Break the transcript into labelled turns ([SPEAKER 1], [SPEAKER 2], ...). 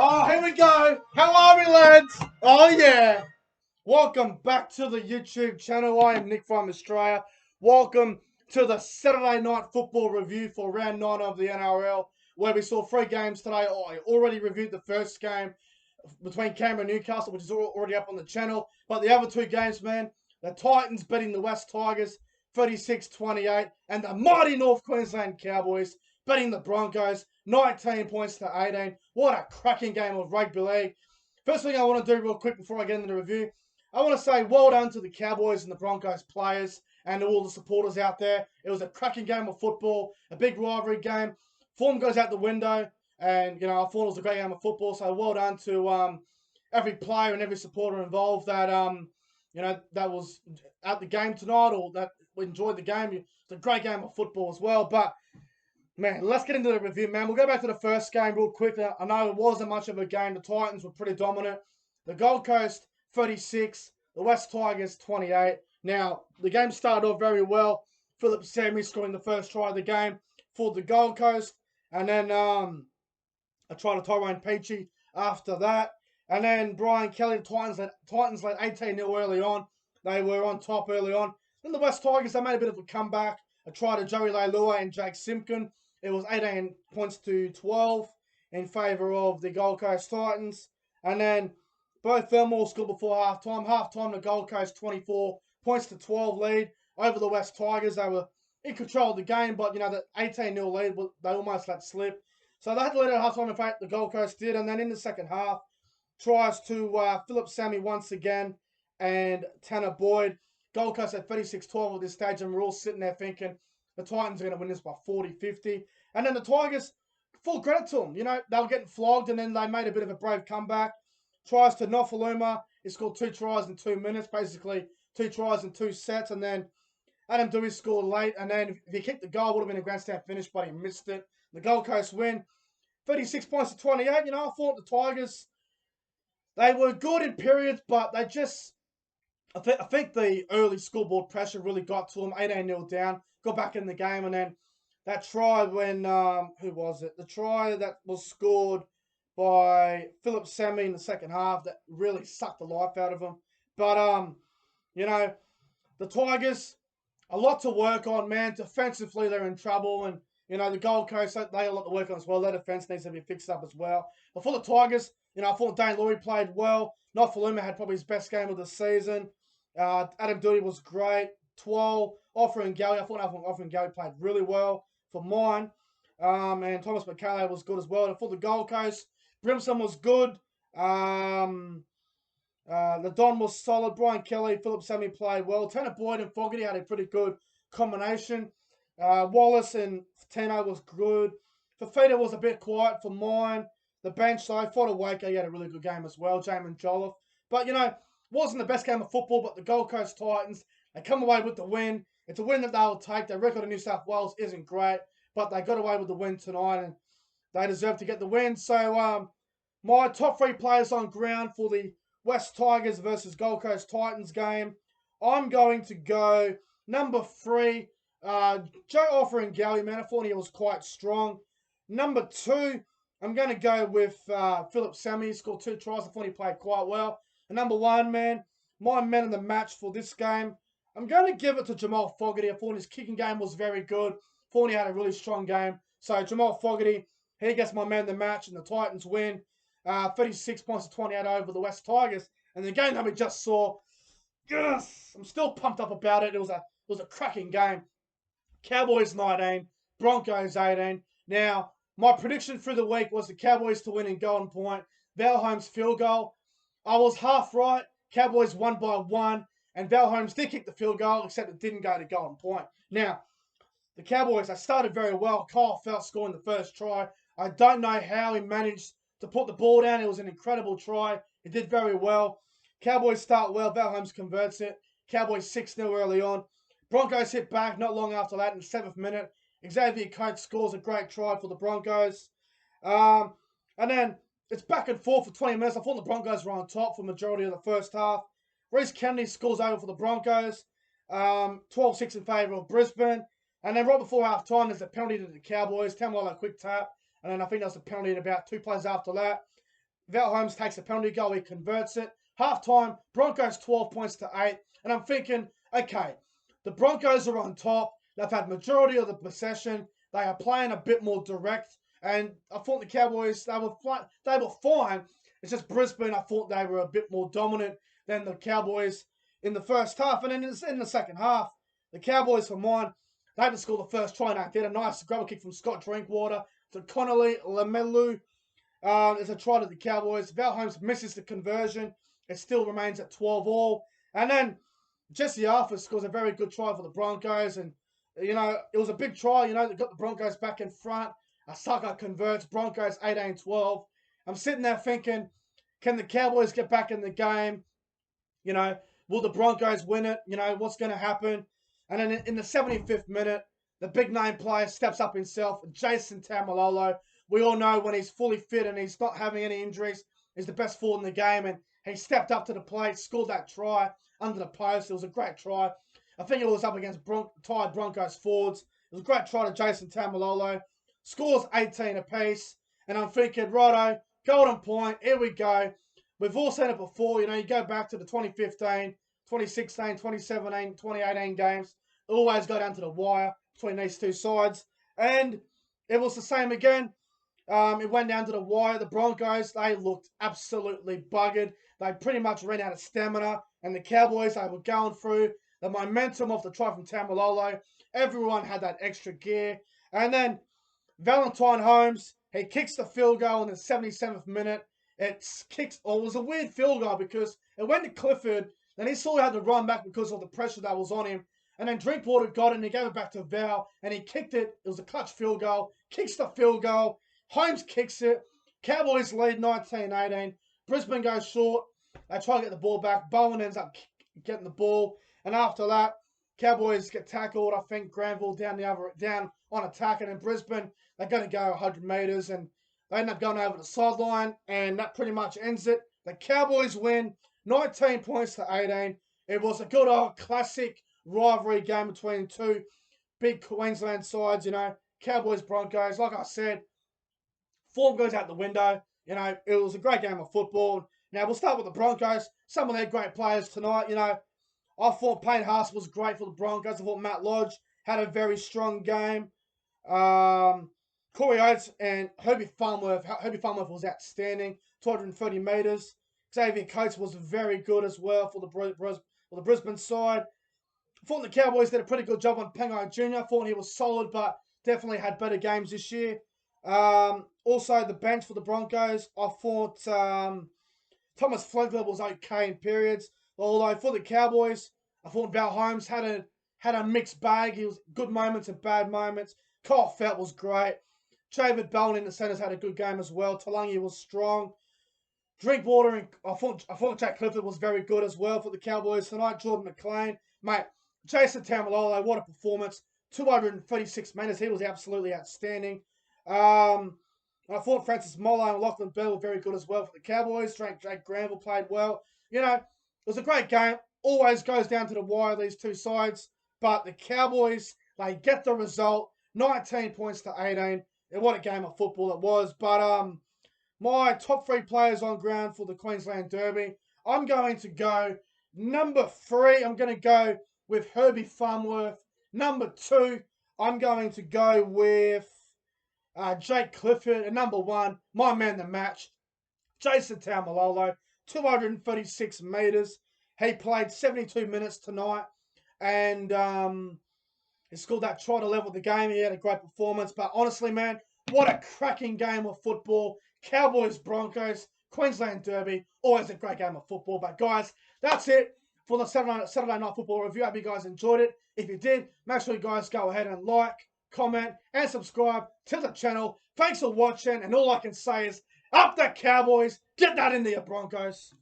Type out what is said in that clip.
[SPEAKER 1] Oh, here we go. How are we, lads? Oh, yeah. Welcome back to the YouTube channel. I am Nick from Australia. Welcome to the Saturday Night Football review for round 9 of the NRL, where we saw 3 games today. Oh, I already reviewed the first game between Canberra and Newcastle, which is already up on the channel. But the other 2 games, man, the Titans beating the West Tigers 36-28, and the mighty North Queensland Cowboys beating the Broncos 19 points to 18. What a cracking game of rugby league. First thing I want to do real quick before I get into the review, I want to say well done to the Cowboys and the Broncos players and all the supporters out there. It was a cracking game of football, a big rivalry game. Form goes out the window, and I thought it was a great game of football. So well done to every player and every supporter involved that that was at the game tonight or that enjoyed the game. It's a great game of football as well. But man, let's get into the review, man. We'll go back to the first game real quick. I know it wasn't much of a game. The Titans were pretty dominant. The Gold Coast 36, the West Tigers 28. Now, the game started off very well. Philip Sammy scoring the first try of the game for the Gold Coast. And then a try to Tyrone Peachy after that. And then Brian Kelly, the Titans led 18-0 early on. They were on top early on. Then the West Tigers, they made a bit of a comeback. A try to Joey Leilua and Jake Simpkin. It was 18 points to 12 in favour of the Gold Coast Titans. And then both Fillmore scored before halftime. Halftime, the Gold Coast 24 points to 12 lead over the West Tigers. They were in control of the game, but the 18-0 lead, they almost let slip. So they had to lead at halftime. In fact, the Gold Coast did. And then in the second half, tries to Philip Sammy once again and Tanner Boyd. Gold Coast at 36-12 at this stage, and we're all sitting there thinking the Titans are going to win this by 40-50. And then the Tigers, full credit to them. They were getting flogged, and then they made a bit of a brave comeback. Tries to Nofaluma. He scored 2 tries in 2 minutes, basically 2 tries in 2 sets. And then Adam Dewey scored late. And then if he kicked the goal, it would have been a grandstand finish, but he missed it. The Gold Coast win 36 points to 28. I thought the Tigers, they were good in periods, but they just, I think the early scoreboard pressure really got to them. 18-0 down, got back in the game, and then that try when, who was it? The try that was scored by Philip Sammy in the second half that really sucked the life out of him. But, the Tigers, a lot to work on, man. Defensively, they're in trouble, and, the Gold Coast, they have a lot to work on as well. Their defense needs to be fixed up as well. But for the Tigers, I thought Dane Laurie played well. Nofaluma had probably his best game of the season. Adam Doody was great. Twal, Offer and Galley. I thought Offer and Galley played really well for mine. And Thomas McCallum was good as well. And for the Gold Coast, Brimson was good. The Don was solid. Brian Kelly, Philip Sammy played well. Tanner Boyd and Fogarty had a pretty good combination. Wallace and Tino was good. Fafita was a bit quiet for mine. The bench side, Fodder Waker, he had a really good game as well. Jamin Jolliffe. But, wasn't the best game of football, but the Gold Coast Titans, they come away with the win. It's a win that they'll take. Their record in New South Wales isn't great, but they got away with the win tonight, and they deserve to get the win. So, my top 3 players on ground for the West Tigers versus Gold Coast Titans game, I'm going to go number 3, Joe Offer and Galley, man. I thought he was quite strong. Number 2, I'm going to go with Philip Sammy. He scored 2 tries. I thought he played quite well. And number 1, man, my man of the match for this game, I'm going to give it to Jamal Fogarty. I thought his kicking game was very good. I thought he had a really strong game. So Jamal Fogarty, he gets my man of the match, and the Titans win 36 points to 28 over the West Tigers. And the game that we just saw, yes, I'm still pumped up about it. It was a cracking game. Cowboys 19, Broncos 18. Now, my prediction for the week was the Cowboys to win in Golden Point. Val Holmes field goal. I was half right. Cowboys won by 1. And Val Holmes did kick the field goal, except it didn't go to Golden Point. Now, the Cowboys, they started very well. Kyle Feldt scoring the first try. I don't know how he managed to put the ball down. It was an incredible try. He did very well. Cowboys start well. Val Holmes converts it. Cowboys 6-0 early on. Broncos hit back not long after that in the 7th minute. Xavier Coates scores a great try for the Broncos. And then it's back and forth for 20 minutes. I thought the Broncos were on top for the majority of the first half. Reece Kennedy scores over for the Broncos. 12-6 in favour of Brisbane. And then right before half-time, there's a penalty to the Cowboys. Tamalolo quick tap. And then I think there's a penalty in about 2 plays after that. Val Holmes takes a penalty goal, he converts it. Halftime, Broncos 12 points to 8. And I'm thinking, okay, the Broncos are on top. They've had majority of the possession. They are playing a bit more direct. And I thought the Cowboys, they were fine. It's just Brisbane, I thought they were a bit more dominant than the Cowboys in the first half. And then in the second half, the Cowboys, for mine, they had to score the first try. They had a nice grab kick from Scott Drinkwater to Connolly Lemelu. There's a try to the Cowboys. Val Holmes misses the conversion. It still remains at 12-all. And then Jesse Arthur scores a very good try for the Broncos. And, you know, it was a big try. You know, they got the Broncos back in front. Asaka converts. Broncos 18-12. I'm sitting there thinking, can the Cowboys get back in the game? You know, will the Broncos win it? You know, what's going to happen? And then in the 75th minute, the big name player steps up himself. Jason Tamalolo. We all know when he's fully fit and he's not having any injuries, he's the best forward in the game. And he stepped up to the plate, scored that try under the post. It was a great try. I think it was up against tired Broncos forwards. It was a great try to Jason Tamalolo. Scores 18 apiece. And I'm thinking, righto, golden point, here we go. We've all seen it before. You know, you go back to the 2015, 2016, 2017, 2018 games. It always go down to the wire between these two sides. And it was the same again. It went down to the wire. The Broncos, they looked absolutely buggered. They pretty much ran out of stamina. And the Cowboys, they were going through the momentum of the try from Tamalolo. Everyone had that extra gear. And then Valentine Holmes, he kicks the field goal in the 77th minute. It was a weird field goal because it went to Clifford. Then he sort of had to run back because of the pressure that was on him. And then Drinkwater got it and he gave it back to Val. And he kicked it. It was a clutch field goal. Kicks the field goal. Holmes kicks it. Cowboys lead 19-18. Brisbane goes short. They try to get the ball back. Bowen ends up getting the ball. And after that, Cowboys get tackled. I think Granville down on attack. And in Brisbane, they're going to go 100 metres. And they end up going over the sideline. And that pretty much ends it. The Cowboys win 19 points to 18. It was a good old classic rivalry game between two big Queensland sides. You know, Cowboys, Broncos. Like I said, form goes out the window. You know, it was a great game of football. Now, we'll start with the Broncos. Some of their great players tonight. You know, I thought Payne Haas was great for the Broncos. I thought Matt Lodge had a very strong game. Corey Oates and Herbie Farnworth. Herbie Farnworth was outstanding. 230 metres. Xavier Coates was very good as well for the Brisbane side. I thought the Cowboys did a pretty good job on Pengai Jr. I thought he was solid, but definitely had better games this year. Also, the bench for the Broncos, I thought Thomas Flegler was okay in periods. Although for the Cowboys, I thought Val Holmes had a mixed bag. He was good moments and bad moments. Kyle Felt was great. David Bell in the centres had a good game as well. Talangi was strong. Drinkwater, and I thought Jack Clifford was very good as well for the Cowboys tonight. Jordan McLean, mate. Jason Tamalolo, what a performance. 236 metres. He was absolutely outstanding. I thought Francis Molo and Lachlan Bell were very good as well for the Cowboys. Jake Granville played well. You know, it was a great game. Always goes down to the wire, these two sides. But the Cowboys, they get the result. 19 points to 18. And what a game of football it was. But my top three players on ground for the Queensland Derby, I'm going to go number 3. I'm going to go with Herbie Farnworth. Number 2, I'm going to go with Jake Clifford. And number 1, my man the match, Jason Tamalolo. 236 metres. He played 72 minutes tonight. And he scored that try to level the game. He had a great performance. But honestly, man, what a cracking game of football. Cowboys, Broncos, Queensland Derby. Always a great game of football. But guys, that's it for the Saturday Night Football review. I hope you guys enjoyed it. If you did, make sure you guys go ahead and like, comment, and subscribe to the channel. Thanks for watching. And all I can say is, up the Cowboys. Get that into your Broncos.